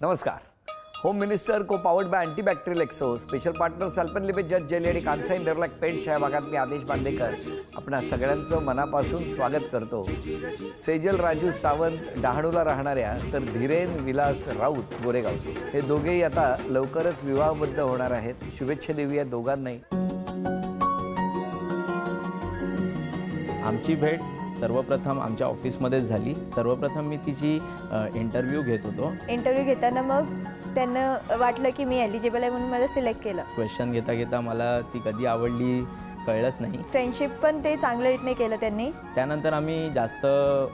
नमस्कार. Home minister को powered by antibacterial एक्सो स्पेशल पार्टनर सॅल्पनलिबे जज जेली आणि कांसाई निर्लक पेंट या भागात मी आदेश बांदेकर आपणा सगळ्यांचं मनापासून स्वागत करतो. सेजल राजू सावंत डहाणूला राहणाऱ्या तर धीरेन विलास राऊत गोरेगावचे हे दोघेही आता लवकरच विवाहबद्ध होणार आहेत. शुभेच्छा देऊया दोघांनाही. आमची भेट सर्वप्रथम आमच्या ऑफिसमध्येच झाली. सर्वप्रथम मी तिची इंटरव्ह्यू घेत होतो. इंटरव्ह्यू घेताना मग त्यांना वाटलं की मी एलिजिबल आहे म्हणून मला सिलेक्ट केलं. क्वेश्चन घेता घेता मला ती कधी आवडली कळलंच नाही. फ्रेंडशिप पण ते चांगल्या रीतीने केलं त्यांनी. त्यानंतर आम्ही जास्त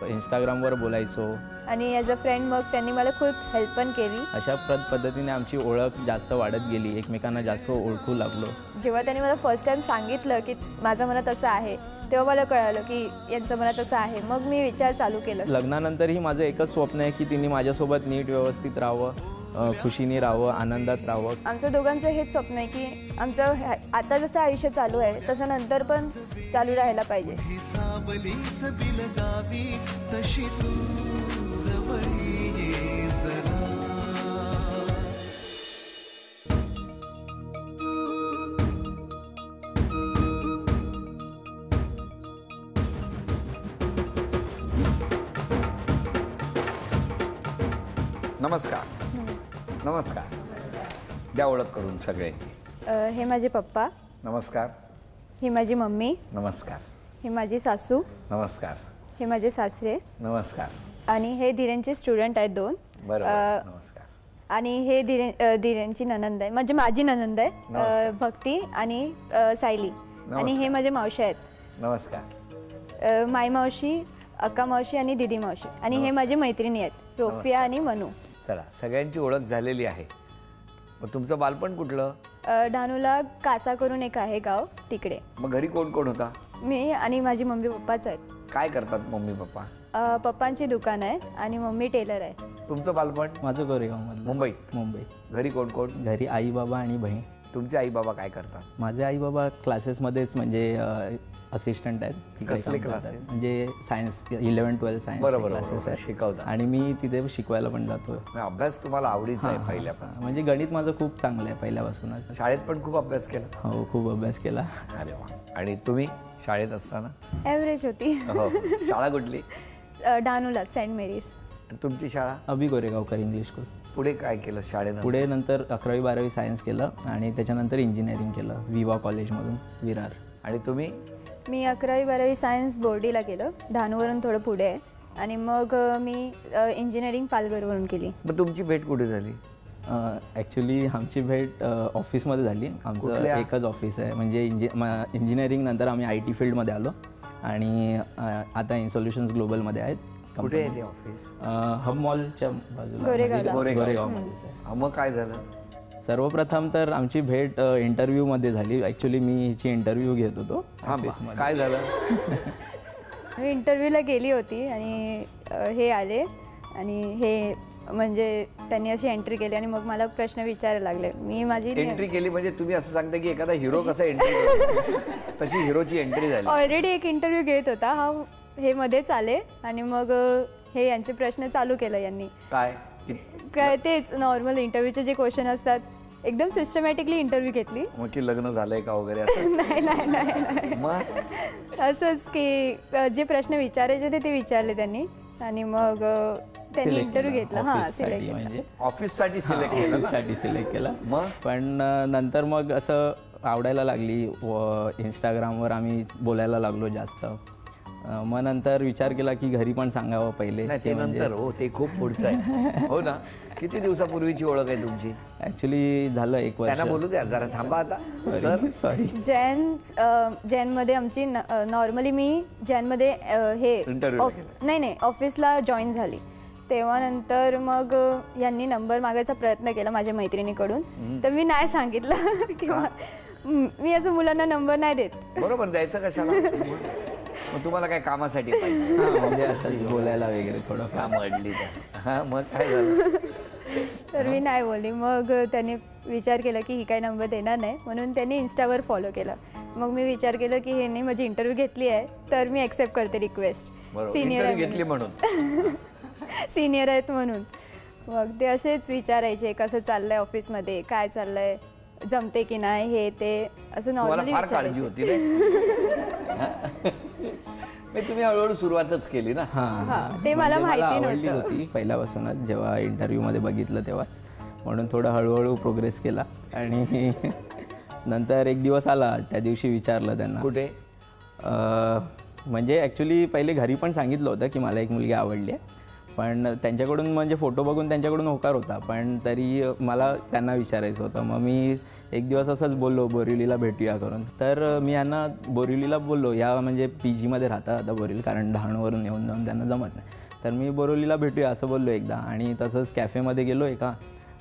इंस्टाग्रामवर बोलायचो आणि ॲज अ फ्रेंड मग त्यांनी मला खूप हेल्प पण केली. अशा पद्धतीने आमची ओळख जास्त वाढत गेली. एकमेकांना जास्त ओळखू लागलो. जेव्हा त्यांनी मला फर्स्ट टाइम सांगितलं की माझं मनात असं आहे तेव्हा मला कळालं की यांचं मनात असं आहे. मग मी विचार चालू केलं. लग्नानंतरही माझं एकच स्वप्न आहे की तिने माझ्यासोबत नीट व्यवस्थित राहावं, खुशीने राहावं, आनंदात राहावं. आमच्या दोघांचं हेच स्वप्न आहे की आमचं आता जसं आयुष्य चालू आहे तसं नंतर पण चालू राहायला पाहिजे. नमस्कार. नमस्कार. द्या ओळख करून सगळ्यांची. हे माझे पप्पा. नमस्कार. ही माझी मम्मी. नमस्कार. ही माझी सासू. नमस्कार. हे माझे सासरे. नमस्कार. आणि हे धीरेंचे स्टुडंट आहेत 2. बरोबर. नमस्कार. आणि हे धीरेंची ननंद आहे म्हणजे माझी ननंद आहे भक्ती आणि सायली. आणि हे माझे मावशी आहेत. नमस्कार. माई मावशी, अक्का मावशी आणि दिदी मावशी. आणि हे माझे मैत्रिणी आहेत रोफिया आणि मनू. चला सगळ्यांची ओळख झालेली आहे. मग तुमचं बालपण कुठलं? डहाणूला कासा करून एक आहे गाव तिकडे. मग घरी कोण कोण होता? मी आणि माझी मम्मी पप्पाच आहेत. काय करतात मम्मी पप्पा? पप्पांची दुकान आहे आणि मम्मी टेलर आहे. तुमचं बालपण? माझं गोरेगावमध्ये. मुंबई. घरी कोण कोण? घरी आई बाबा आणि बहीण. तुमचे आई बाबा काय करतात? माझे आई बाबा क्लासेसमध्येच म्हणजे असिस्टंट आहेत. कसले क्लासेस? म्हणजे सायन्स 11-12 सायन्स क्लासेस आहेत शिकवतात. आणि मी तिथे शिकवायला पण जातो. अभ्यास तुम्हाला आवडीचा आहे पहिल्यापासून? म्हणजे गणित माझं खूप चांगलं आहे पहिल्यापासूनच. शाळेत पण खूप अभ्यास केला? हो खूप अभ्यास केला. अरे वा. आणि तुम्ही शाळेत असताना? ॲव्हरेज होती. हो. शाळा कुठली? डहाणूला सेंट मेरीज. तुमची शाळा? अभि गोरेगावकर इंग्लिश स्कूल. पुढे काय केलं शाळेत? पुढे नंतर 11वी-12वी सायन्स केलं आणि त्याच्यानंतर इंजिनिअरिंग केलं विवा कॉलेजमधून विरार. आणि तुम्ही? मी 11वी-12वी सायन्स बोर्डीला केलं. डहाणूवरून थोडं पुढे आहे. आणि मग मी इंजिनिअरिंग पालघरवरून केली. मग तुमची भेट कुठे झाली? ॲक्च्युली आमची भेट ऑफिसमध्ये झाली. आमचं एकच ऑफिस आहे. म्हणजे इंजिनिअरिंग नंतर आम्ही IT फील्डमध्ये आलो आणि आता इन्सोल्युशन्स ग्लोबलमध्ये आहेत. कुठे आहे ते ऑफिस? हब मॉलच्या बाजूला गोरेगावमध्येच आहे. मग काय झालं? सर्वप्रथम तर आमची भेट इंटरव्ह्यूमध्ये झाली. ॲक्च्युली मी हिची इंटरव्ह्यू घेत होतो. काय झालं? मी इंटरव्ह्यूला गेली होती आणि हे आले आणि हे म्हणजे त्यांनी अशी एंट्री केली आणि मग मला प्रश्न विचारायला लागले. मी माझी एंट्री केली म्हणजे तुम्ही असं सांगता की एखादा हिरो कसा एंट्री करतो तशी हिरोची एंट्री झाली? ऑलरेडी एक इंटरव्ह्यू घेत होता हा. हे मध्येच आले आणि मग हे यांचे प्रश्न चालू केलं यांनी. काय तेच नॉर्मल इंटरव्ह्यूचे जे क्वेश्चन असतात एकदम सिस्टमॅटिकली इंटरव्ह्यू घेतली. मग की लग्न झालंय का वगैरे असं? नाही. मग असंच की जे प्रश्न विचारायचे ते विचारले त्यांनी आणि मग त्यांनी इंटरव्ह्यू घेतला. ऑफिससाठी सिलेक्ट केला. मग पण नंतर मग असं आवडायला लागली. इंस्टाग्रामवर आम्ही बोलायला लागलो जास्त. मग नंतर विचार केला की घरी पण सांगावं पहिले. ते नंतर हो ते खूप पुढचं आहे. हो ना. किती दिवसापूर्वीची ओळख आहे तुमची? ॲक्च्युली झालं 1 वर्ष. त्यांना बोलू द्या जरा. थांबा आता. सॉरी. जैनमध्ये आमची नॉर्मली मी जैनमध्ये हे नाही ऑफिसला जॉईन झाली तेव्हा नंतर मग यांनी नंबर मागायचा प्रयत्न केला माझ्या मैत्रिणीकडून. तर मी नाही सांगितलं किंवा मी असं मुलांना नंबर नाही देत. बरोबर. द्यायचं कशाला? मग तुम्हाला काय कामासाठी पाहिजे? म्हणजे असं बोलायला वगैरे थोडं काम अडली तर. हां मग काय झालं? तर मी नाही बोलली. मग त्यांनी विचार केला की ही काही नंबर देणार नाही म्हणून त्यांनी इन्स्टावर फॉलो केलं. मग मी विचार केलं की ह्यांनी माझी इंटरव्ह्यू घेतली आहे तर मी ॲक्सेप्ट करते रिक्वेस्ट. सिनियर घेतली म्हणून. सिनियर आहेत म्हणून. मग ते असेच विचारायचे कसं चाललंय ऑफिसमध्ये, काय चाललंय, जमते की नाही, हे ते असं नॉर्मली फार काळजी होती रे. तुम्ही हळूहळू सुरुवातच केली ना. ते मला माहिती आवडली होती पहिल्यापासूनच, जेव्हा इंटरव्ह्यू मध्ये बघितलं तेव्हाच, म्हणून थोडं हळूहळू प्रोग्रेस केला. आणि नंतर एक दिवस आला, त्या दिवशी विचारलं त्यांना. कुठे? म्हणजे ॲक्च्युली पहिले घरी पण सांगितलं होतं की मला एक मुलगी आवडली आहे, पण त्यांच्याकडून म्हणजे फोटो बघून त्यांच्याकडून होकार होता, पण तरी मला त्यांना विचारायचं होतं. मग मी एक दिवस असंच बोललो बोरिवलीला भेटूया करून. तर मी यांना बोरिवलीला बोललो, या म्हणजे PG मध्ये राहतात आता बोरिवली, कारण डहाणूवरून येऊन जाऊन त्यांना जमत नाही. तर मी बोरिवलीला भेटूया असं बोललो एकदा. आणि तसंच कॅफेमध्ये गेलो एका.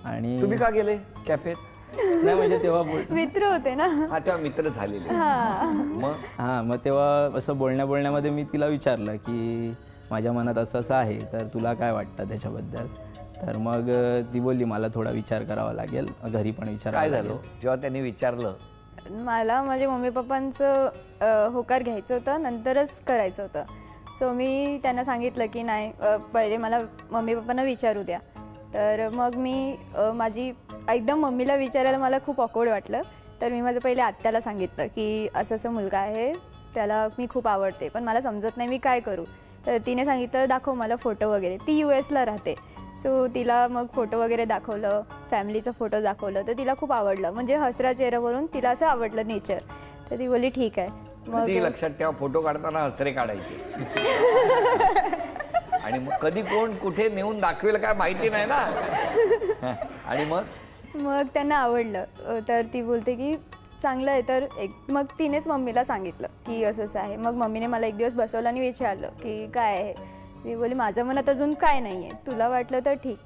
आणि तुम्ही का गेले कॅफेत? नाही म्हणजे तेव्हा मित्र होते ना. तेव्हा मित्र झालेले. मग तेव्हा असं बोलण्यामध्ये मी तिला विचारलं की माझ्या मनात असं आहे, तर तुला काय वाटतं त्याच्याबद्दल. तर मग ती बोलली मला थोडा विचार करावा लागेल, घरी पण विचार. काय झालं जेव्हा त्यांनी विचारलं? मला माझे मम्मी पप्पांचं होकार घ्यायचं होतं, नंतरच करायचं होतं. सो मी त्यांना सांगितलं की नाही, पहिले मला मम्मी पप्पांना विचारू द्या. तर मग मी माझी एकदम मम्मीला विचारायला मला खूप ऑकवर्ड वाटलं. तर मी माझं पहिले आत्याला सांगितलं की असं असं मुलगा आहे, त्याला मी खूप आवडते, पण मला समजत नाही मी काय करू. तर तिने सांगितलं दाखव मला फोटो वगैरे. ती US राहते. सो तिला मग फोटो वगैरे दाखवलं, फॅमिलीचं फोटो दाखवलं, तर तिला खूप आवडलं. म्हणजे हसरा चेहऱ्यावरून तिला असं आवडलं नेचर. तर ती बोलली ठीक आहे. मग लक्षात ठेवा, फोटो काढताना हसरे काढायचे. आणि मग कधी कोण कुठे नेऊन दाखवेल काय माहिती नाही ना. आणि मग त्यांना आवडलं. तर ती बोलते की चांगलं आहे. तर मग तिनेच मम्मीला सांगितलं की असंच आहे. मग मम्मीने मला एक दिवस बसवलं आणि विचारलं की काय आहे. मी बोलली माझ्या मनात अजून काय नाही आहे, तुला वाटलं तर ठीक.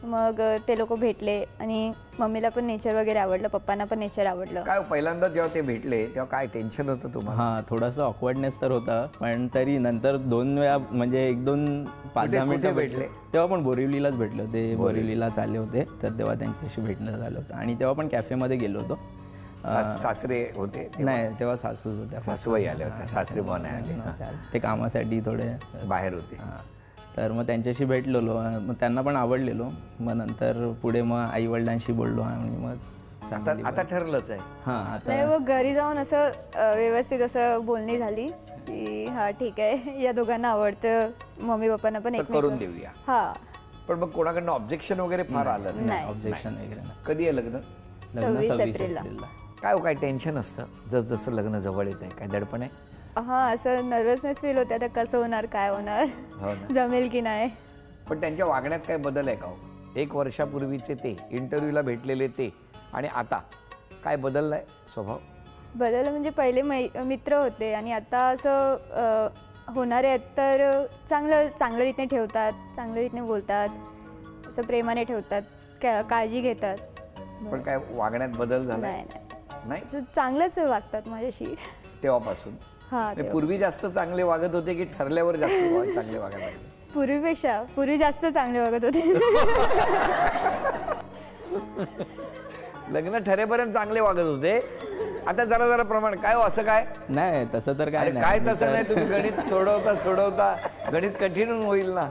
मग ते लोक भेटले आणि मम्मीला पण नेचर वगैरे आवडलं, पप्पांना पण नेचर आवडलं. काय पहिल्यांदा जेव्हा ते भेटले तेव्हा काय टेन्शन होतं तुम्हाला? थोडंसं ऑकवर्डनेस तर होता, पण तरी नंतर 2 वेळा म्हणजे 1-2-5-10 मिनिटं भेटले. तेव्हा पण बोरिवलीलाच भेटले होते, बोरिवलीलाच आले होते. तर तेव्हा त्यांच्याशी भेटणं झालं होतं. आणि तेव्हा पण कॅफेमध्ये गेलो होतो. सासरे होते? नाही, तेव्हा सासूच होत्या. सासूबाई आल्या होत्या, सासरे पण आले. ते कामासाठी थोडे बाहेर होते. तर मग त्यांच्याशी भेटलेलो, मग त्यांना पण आवडलेलो. मग नंतर पुढे मग आई वडिलांशी बोललो आणि मग आता ठरलंच आहे. आता मग घरी जाऊन असं व्यवस्थित असं बोलणी झाली की हा ठीक आहे, या दोघांना आवडतं, मम्मी पप्पांना पण करून देऊया. पण मग कोणाकडनं ऑब्जेक्शन वगैरे फार आलं नाही? ऑब्जेक्शन वगैरे नाही. कधी आहे लग्न? 26 एप्रिलला. काय टेन्शन असतं जसं लग्न जवळ येत आहे? काय दडपण आहे? असं नर्वसनेस फील होते, आता कसं होणार, काय होणार, जमेल की नाही. पण त्यांच्या वागण्यात काय बदल आहे का? 1 वर्षापूर्वीचे ते इंटरव्ह्यूला भेटलेले ते आणि आता काय बदललाय स्वभाव? बदल म्हणजे पहिले मित्र होते आणि आता असं होणारे आहेत तर चांगलं रीतीने ठेवतात, चांगल्या रीतीने बोलतात, असं प्रेमाने ठेवतात, काळजी घेतात. पण काय वागण्यात बदल झाला? नाही, चांगलंच वागतात माझ्याशी तेव्हापासून. पूर्वी जास्त चांगले वागत होते की ठरल्यावर जास्त चांगले वागत होते? पूर्वी जास्त चांगले वागत होते. लग्न ठरेपर्यंत चांगले वागत होते, आता जरा प्रमाण काय असं काय? नाही तसं तर काय काय तसं नाही. तुम्ही गणित सोडवता गणित कठीण होईल ना.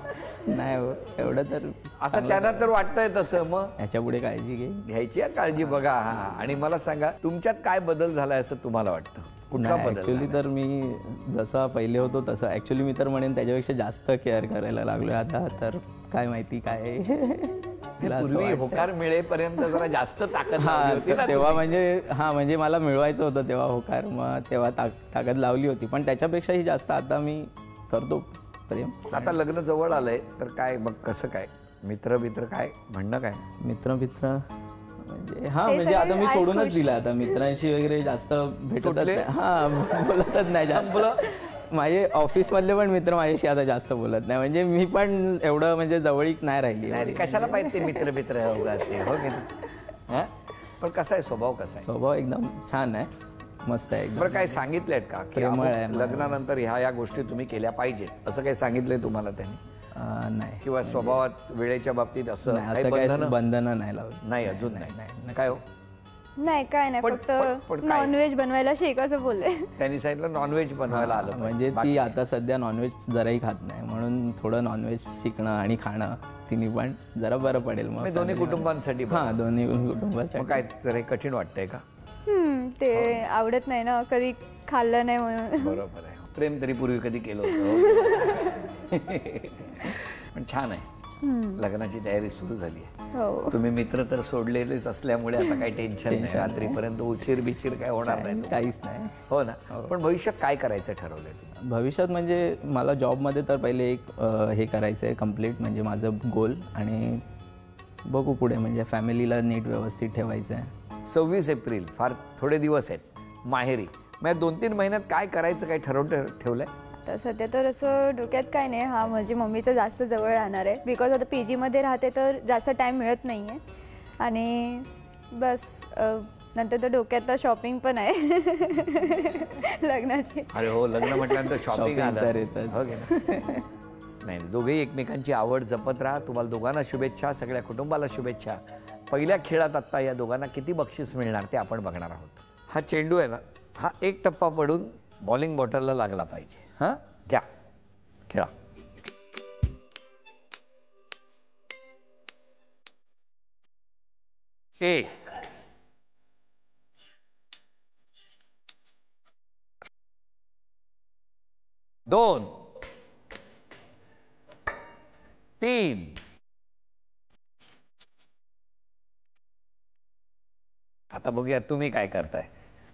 नाही एवढं तर आता त्यांना तर वाटतंय तसं. मग ह्याच्या पुढे काळजी घ्यायची काळजी बघा. आणि मला सांगा तुमच्यात काय बदल झालाय असं तुम्हाला वाटतं? कुठला बदल? ऍक्च्युली तर मी जसा पहिले होतो तसं ऍक्च्युली मी तर म्हणेन त्याच्यापेक्षा जास्त केअर करायला लागलोय आता. तर काय माहिती काय पूर्वी होकार मिळेपर्यंत जरा जास्त ताकद होती ना तेव्हा. म्हणजे मला मिळवायचं होतं तेव्हा होकार, मग तेव्हा ताकद लावली होती. पण त्याच्यापेक्षाही जास्त आता मी करतो प्रेम. आता लग्न जवळ आलंय तर काय मग कसं काय? मित्र काय म्हणणं काय? मित्र म्हणजे म्हणजे आता मी सोडूनच दिलं. आता मित्रांशी वगैरे जास्त भेटतच नाही, बोलतच नाही जास्त. माझे ऑफिस मधले पण मित्र माझ्याशी आता जास्त बोलत नाही. म्हणजे मी पण एवढं म्हणजे जवळीक नाही राहिली. कशाला पाहिजे ते मित्र हो की नाही? पण कसा आहे स्वभाव? कसा आहे स्वभाव? एकदम छान आहे, मस्त आहे. बरं काय सांगितलंय का की लग्नानंतर ह्या गोष्टी तुम्ही केल्या पाहिजेत असं काही सांगितलंय तुम्हाला त्यांनी? नाही. किंवा स्वभावात वेळेच्या बाबतीत असं बंधनं नाही लावत? नाही, अजून नाही. काय हो? नाही काय नाही, फक्त नॉनव्हेज बनवायला शिक असं बोलले त्यांनी सांगितलं. नॉनव्हेज बनवायला आलं म्हणजे ती आता सध्या नॉनव्हेज जराही खात नाही, म्हणून थोडं नॉनव्हेज शिकणं आणि खाणं तिन्ही पण जरा बरं पडेल मग. दोन्ही कुटुंबांसाठी बरं. हां, दोन्ही कुटुंबासाठी. मग काय जर हे कठीण वाटतंय का? ते आवडत नाही ना, कधी खाल्लं नाही म्हणून. बरोबर आहे. प्रेम तरी पूर्वी कधी केलं होतं. पण छान आहे, लग्नाची तयारी सुरू झाली आहे. हो. तुम्ही मित्र तर सोडलेलेच असल्यामुळे आता काही टेन्शन नाही. रात्रीपर्यंत उशीर बिशीर काय होणार नाही. काहीच नाही. हो ना. पण भविष्यात काय करायचं ठरवलंय? भविष्यात म्हणजे मला जॉबमध्ये तर पहिले एक हे करायचं आहे कंप्लीट, म्हणजे माझं गोल. आणि बघू पुढे, म्हणजे फॅमिलीला नीट व्यवस्थित ठेवायचं आहे. 26 एप्रिल फार थोडे दिवस आहेत माहेरी. मग 2-3 महिन्यात काय करायचं, काय ठेवलंय? तर सध्या तर असं डोक्यात काय नाही. हा म्हणजे मम्मीचं जास्त जवळ राहणार आहे, बिकॉज आता PG मध्ये राहते तर जास्त टाईम मिळत नाही आहे. आणि बस नंतर तर डोक्यात तर शॉपिंग पण आहे लग्नाची. अरे हो, लग्न म्हटल्यानंतर शॉपिंग तर येतच. हो की नाही? नाही, दोघेही एकमेकांची आवड जपत राहा. तुम्हाला दोघांना शुभेच्छा, सगळ्या कुटुंबाला शुभेच्छा. पहिल्या खेळात आत्ता या दोघांना किती बक्षीस मिळणार ते आपण बघणार आहोत. हा चेंडू आहे ना, हा एक टप्पा पडून बॉलिंग बॉटलला लागला पाहिजे. हां, घ्या, खेळा. एक, दोन, तीन, आता बघूया तुम्ही काय करताय.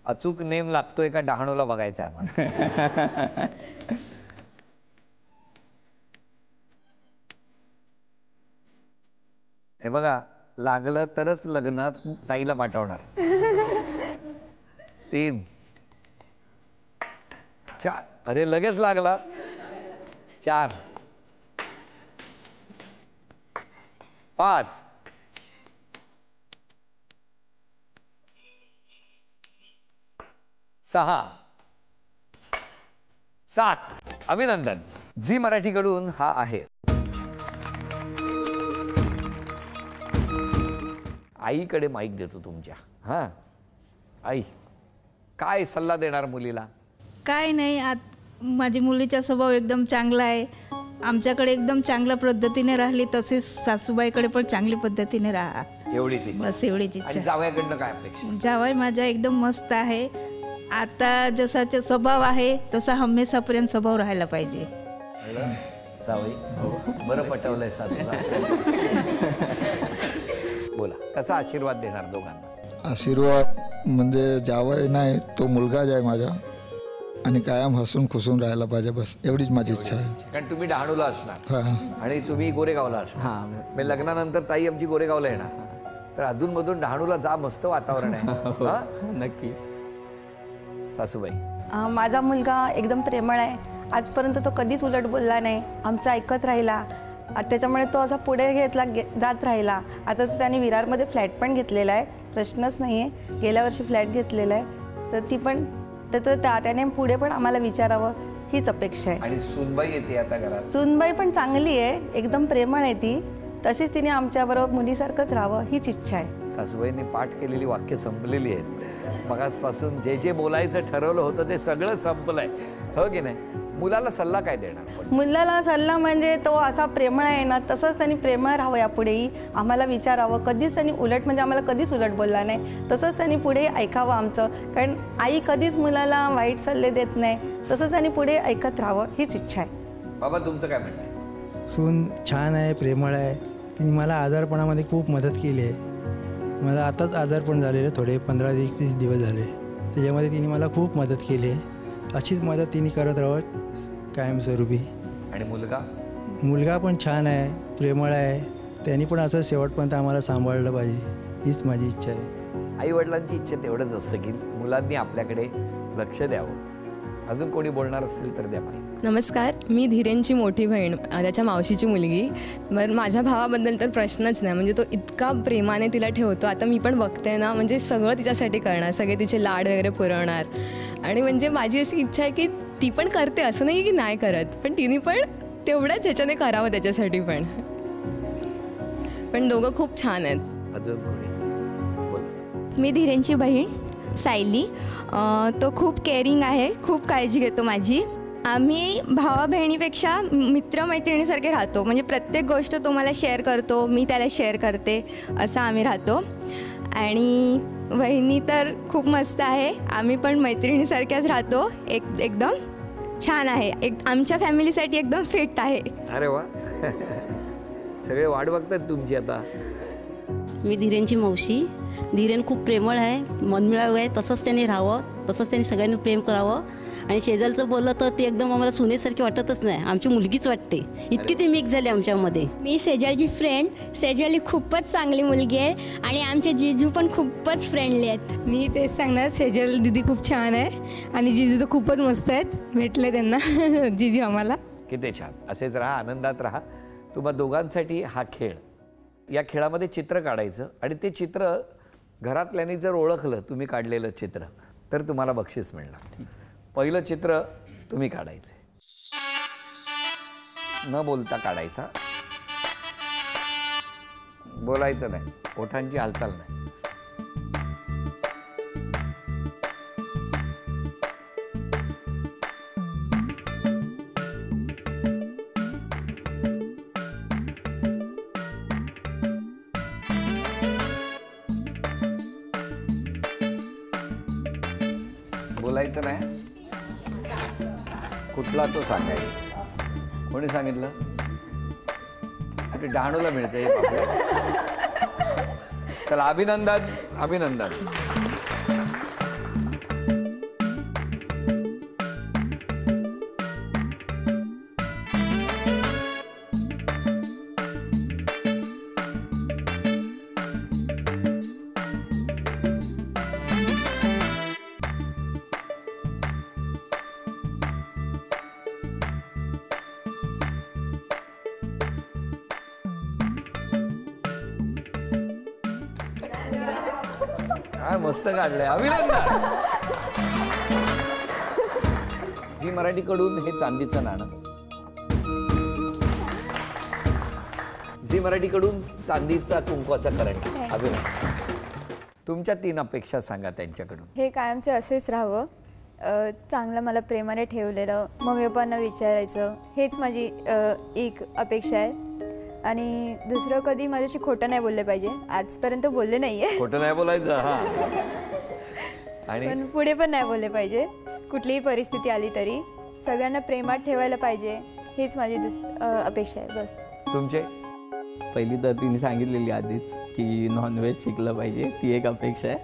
अचूक नेम लागतोय का डहाणूला बघायचं आहे. हे बघा, लागलं तरच लग्नात ताईला पाठवणार. 3, 4, अरे लगेच लागला. 4, 5, 6, 7. अभिनंदन. झी मराठीकडून हा आहे. आईकडे माईक देतो तुमच्या. हां, आई काय सल्ला देणार मुलीला? काय नाही, माझी मुलीचा स्वभाव एकदम चांगला आहे. आमच्याकडे एकदम चांगल्या पद्धतीने राहिली, तसेच सासूबाईकडे पण चांगली पद्धतीने राहा, एवढीच इच्छा. बस एवढीच आणि इच्छा. जावयाकडनं काय अपेक्षा? जावई माझा एकदम मस्त आहे. आता जसाचा स्वभाव आहे तसा हमेशापर्यंत स्वभाव राहायला पाहिजे. जावई बरं पटवलंय सासू सासऱ्यांना. बोला, कसा आशीर्वाद देणार दोघांना? आशीर्वाद म्हणजे जावई नाही, तो मुलगाच आहे माझा. आणि कायम हसून खुसून राहायला पाहिजे, बस एवढीच माझी इच्छा आहे. कारण तुम्ही डहाणूला असणार हां, आणि तुम्ही गोरेगावला असणार. हां. म्हणजे लग्नानंतर ताई आमची गोरेगावला येणार, तर अधूनमधून डहाणूला जा, मस्त वातावरण आहे. हां, नक्की. सासूबाई? माझा मुलगा एकदम प्रेमळ आहे. आजपर्यंत तो कधीच उलट बोलला नाही, आमचा ऐकत राहिला. त्याच्यामुळे तो असा पुढे जात राहिला. आता तर त्याने विरारमध्ये फ्लॅट पण घेतलेला आहे, प्रश्नच नाही आहे. गेल्या वर्षी फ्लॅट घेतलेला आहे, तर ती पण त्याने पुढे पण आम्हाला विचारावं हीच अपेक्षा आहे. आणि सूनबाई येते आता घरात? सूनबाई पण चांगली आहे, एकदम प्रेमळ आहे ती. तशीच तिने आमच्याबरोबर मुलीसारखंच राहावं हीच इच्छा आहे. सासूबाईंनी पाठ केलेली वाक्य संपलेली आहेत. मगासपासून जे जे बोलायचं ठरवलं होतं ते सगळं संपलंय, हो की नाही? मुलाला सल्ला काय देणार? मुलाला सल्ला म्हणजे तो असा प्रेमळ आहे ना, तसंच त्यांनी प्रेमळ राहावं. यापुढेही आम्हाला विचारावं. कधीच त्यांनी उलट म्हणजे आम्हाला कधीच उलट बोलला नाही, तसंच त्यांनी पुढे ऐकावं आमचं. कारण आई कधीच मुलाला वाईट सल्ले देत नाही, तसंच त्यांनी पुढे ऐकत राहावं हीच इच्छा आहे. बाबा तुमचं काय म्हणणं आहे? सून छान आहे, प्रेमळ आहे. तिने मला आजारपणामध्ये खूप मदत केली आहे. मला आताच आजारपण झालेलं, थोडे 15-20 दिवस झाले. त्याच्यामध्ये तिने मला खूप मदत केली आहे. अशीच मदत तिने करत राहावं कायमस्वरूपी. आणि मुलगा पण छान आहे, प्रेमळ आहे. त्यांनी पण असं शेवटपर्यंत आम्हाला सांभाळलं पाहिजे हीच माझी इच्छा आहे. आई वडिलांची इच्छा तेवढंच असतं की मुलांनी आपल्याकडे लक्ष द्यावं. अजून कोणी बोलणार असेल तर द्या माहिती. नमस्कार, मी धीरेनची मोठी बहीण, त्याच्या मावशीची मुलगी. बरं, माझ्या भावाबद्दल तर प्रश्नच नाही. म्हणजे तो इतका प्रेमाने तिला ठेवतो. आता मी पण बघते ना, म्हणजे सगळं तिच्यासाठी करणार, सगळे तिचे लाड वगैरे पुरवणार. आणि म्हणजे माझी अशी इच्छा आहे की ती पण करते, असं नाही की नाही करत, पण तिने पण तेवढ्याच ह्याच्याने करावं त्याच्यासाठी पण दोघं खूप छान आहेत. अजून कोणी बोला. मी धीरेनची बहीण सायली. तो खूप केअरिंग आहे, खूप काळजी घेतो माझी. आम्ही भावा बहिणीपेक्षा मित्रमैत्रिणीसारखे राहतो. म्हणजे प्रत्येक गोष्ट तो मला शेअर करतो, मी त्याला शेअर करते, असं आम्ही राहतो. आणि वहिनी तर खूप मस्त आहे. आम्ही पण मैत्रिणीसारख्याच राहतो. एकदम छान आहे. आमच्या फॅमिलीसाठी एकदम फिट आहे. अरे वा. सगळे वाट बघतात तुमची आता. मी धीरेनची मावशी. धीरेन खूप प्रेमळ आहे, मनमिळावू आहे. तसंच त्यांनी राहावं, तसंच त्यांनी सगळ्यांनी प्रेम करावं. आणि शेजारचं बोललं तर ते एकदम आम्हाला सुनेसारखी वाटतच नाही, आमची मुलगीच वाटते. इतकी ते मिक्स झाले आमच्यामध्ये. मी सेजलची फ्रेंड. सेजल ही खूपच चांगली मुलगी आहे आणि आमचे जिजू पण खूपच फ्रेंडली आहेत. मी तेच सांगणार, सेजल दीदी खूप छान आहे आणि जिजू तर खूपच मस्त आहेत. भेटले त्यांना जिजू आम्हाला. किती छान. असेच राहा, आनंदात राहा. तुम्हा दोघांसाठी हा खेळ. या खेळामध्ये चित्र काढायचं आणि ते चित्र घरातल्यानी जर ओळखलं तुम्ही काढलेलं चित्र तर तुम्हाला बक्षीस मिळणार. पहिलं चित्र तुम्ही काढायचे, न बोलता काढायचा, बोलायचं नाही, ओठांची हालचाल नाही. बोलायचं नाही. कुठला तो सांगायचा. कोणी सांगितलं? डहाणूला मिळते. चला, अभिनंदन. अभिनंदन. काय मस्त काढलंय. अभिनंदन. झी मराठीकडून हे चांदीचं नाणं. झी मराठीकडून चांदीचा कुंकवाचा करंडा. अभिनंदन. तुमच्या 3 अपेक्षा सांगा त्यांच्याकडून. हे कायमचे असेच राहावं. चांगलं मला प्रेमाने ठेवलेलं, मम्मी पप्पांना विचारायचं, हेच माझी एक अपेक्षा आहे. आणि दुसरं, कधी माझ्याशी खोटं नाही बोलले पाहिजे. आजपर्यंत बोलले नाहीये. खोटं नाही बोलायचं. हा. आणि पण पुढे पण नाही बोलले पाहिजे. कुठलीही परिस्थिती आली तरी सगळ्यांना प्रेमात ठेवायला पाहिजे. हेच माझी अपेक्षा आहे. बस. तुमचे? पहिली तर तिने सांगितलेली आधीच की नॉनव्हेज शिकलं पाहिजे, ती एक अपेक्षा आहे.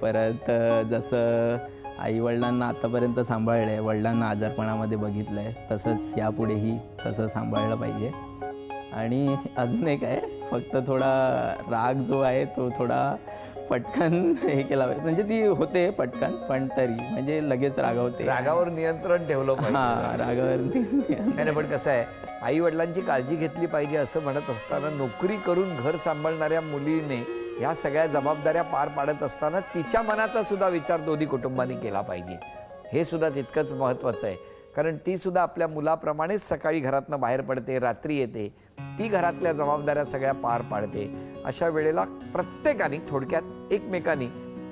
परत जसं आईवडिलांना आतापर्यंत सांभाळलं आहे, वडिलांना आजारपणामध्ये बघितलं आहे, तसंच यापुढेही तसं सांभाळलं पाहिजे. आणि अजून एक आहे, फक्त थोडा राग जो आहे तो थोडा पटकन हे केला पाहिजे. म्हणजे ती होते पटकन, पण तरी म्हणजे लगेच रागावते. रागावर नियंत्रण ठेवलं पाहिजे. हां, रागावर नाही. पण कसं आहे, आई वडिलांची काळजी घेतली पाहिजे असं म्हणत असताना, नोकरी करून घर सांभाळणाऱ्या मुलीने ह्या सगळ्या जबाबदाऱ्या पार पाडत असताना तिच्या मनाचा सुद्धा विचार दोन्ही कुटुंबांनी केला पाहिजे. हे सुद्धा तितकंच महत्त्वाचं आहे. कारण ती सुद्धा आपल्या मुलाप्रमाणेच सकाळी घरातनं बाहेर पडते, रात्री येते, ती घरातल्या जबाबदाऱ्या सगळ्या पार पाडते. अशा वेळेला प्रत्येकाने थोडक्यात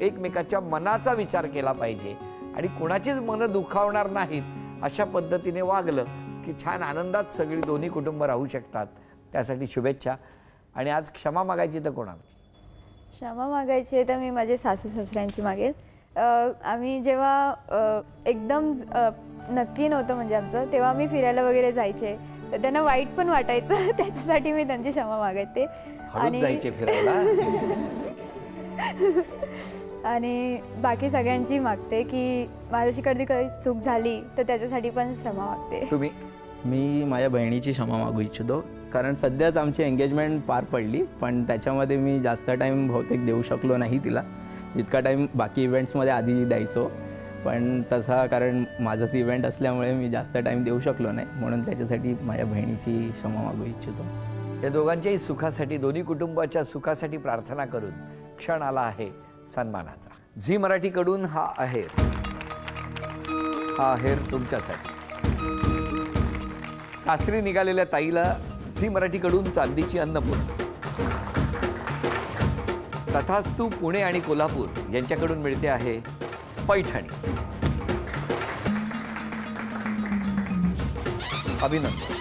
एकमेकाच्या मनाचा विचार केला पाहिजे आणि कुणाचीच मनं दुखावणार नाहीत अशा पद्धतीने वागलं की छान आनंदात सगळी दोन्ही कुटुंब राहू शकतात. त्यासाठी शुभेच्छा. आणि आज क्षमा मागायची तर कोणाला? क्षमा मागायची आहे तर मी माझे सासू सासऱ्यांची मागेल. आम्ही जेव्हा एकदम नक्की नव्हतं म्हणजे आमचं, तेव्हा आम्ही फिरायला वगैरे जायचे, तर त्यांना वाईट पण वाटायचं. त्याच्यासाठी मी त्यांची क्षमा मागते. आणि जायचे फिरायला. आणि बाकी सगळ्यांची मागते की माझ्याशी कधी चूक झाली तर त्याच्यासाठी पण क्षमा मागते. तुम्ही? मी माझ्या बहिणीची क्षमा मागू इच्छितो. कारण सध्याच आमची एंगेजमेंट पार पडली, पण त्याच्यामध्ये मी जास्त टाईम बहुतेक देऊ शकलो नाही तिला, जितका टाईम बाकी इव्हेंट्समध्ये आधी द्यायचो. पण तसा कारण माझाच इव्हेंट असल्यामुळे मी जास्त टाईम देऊ शकलो नाही, म्हणून त्याच्यासाठी माझ्या बहिणीची क्षमा मागू इच्छितो. या दोघांच्याही सुखासाठी, दोन्ही कुटुंबाच्या सुखासाठी प्रार्थना करून क्षण आला आहे सन्मानाचा. झी मराठीकडून हा आहेर तुमच्यासाठी. सासरी निघालेल्या ताईला झी मराठीकडून चांदीची अन्नपूर्णा. तथास्तु पुणे आणि कोल्हापूर यांच्याकडून मिळते आहे पैठणी. अभिनंदन.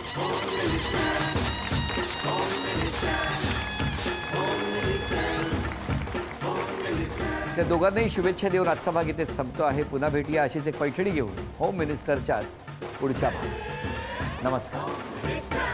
त्या दोघांनाही शुभेच्छा देऊन आजचा भाग इथेच संपतो आहे. पुन्हा भेटूया अशीच एक पैठणी घेऊन होम मिनिस्टरच्याच पुढच्या भागात. नमस्कार.